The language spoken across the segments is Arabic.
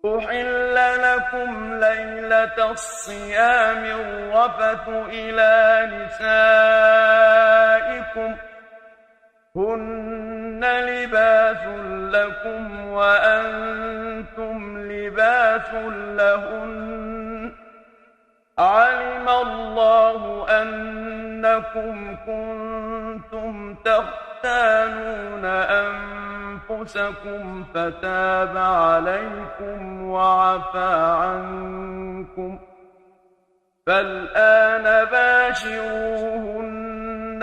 أحل لكم ليلة الصيام الرفث إلى نسائكم هن لباس لكم وأنتم لباس لهن علم الله أنكم كنتم تختانون أنفسكم فتاب عليكم وعفى عنكم فالآن باشروهن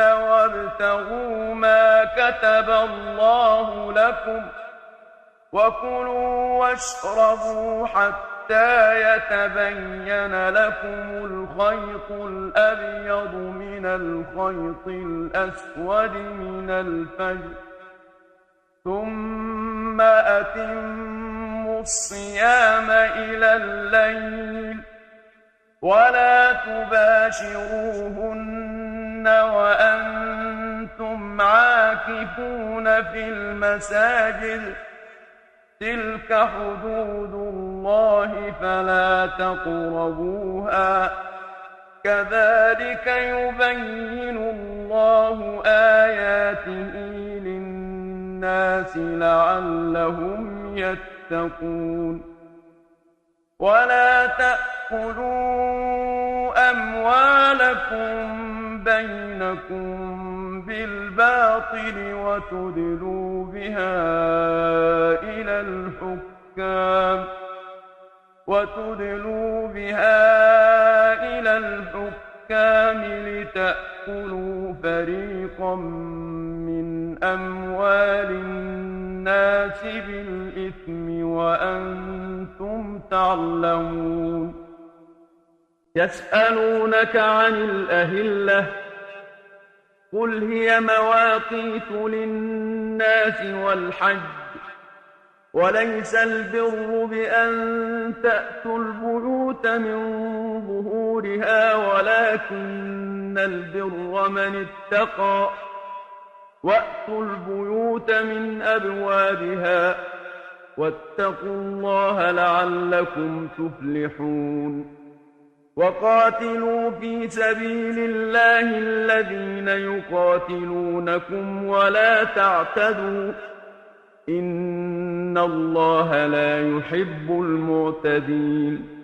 وابتغوا ما كتب الله لكم وكلوا واشربوا حتى يتبين لكم الخيط الأبيض من الخيط الأسود من الفجر ثم أتموا الصيام إلى الليل ولا تباشروهن وأنتم عاكفون في المساجد تلك حدود الله فلا تقربوها كذلك يبين الله آياته للناس لعلهم يتقون ولا تأكلوا أموالكم بينكم بالباطل وتدلوا بها إلى الحكام لتأكلوا فريقا من أموال الناس بالإثم وأنتم تعلمون يسألونك عن الأهلة قل هي مواقيت للناس والحج وليس البر بأن تأتوا البيوت من ظهورها ولكن البر من اتقى وأتوا البيوت من أبوابها واتقوا الله لعلكم تفلحون وقاتلوا في سبيل الله الذين يقاتلونكم ولا تعتدوا إن الله لا يحب المعتدين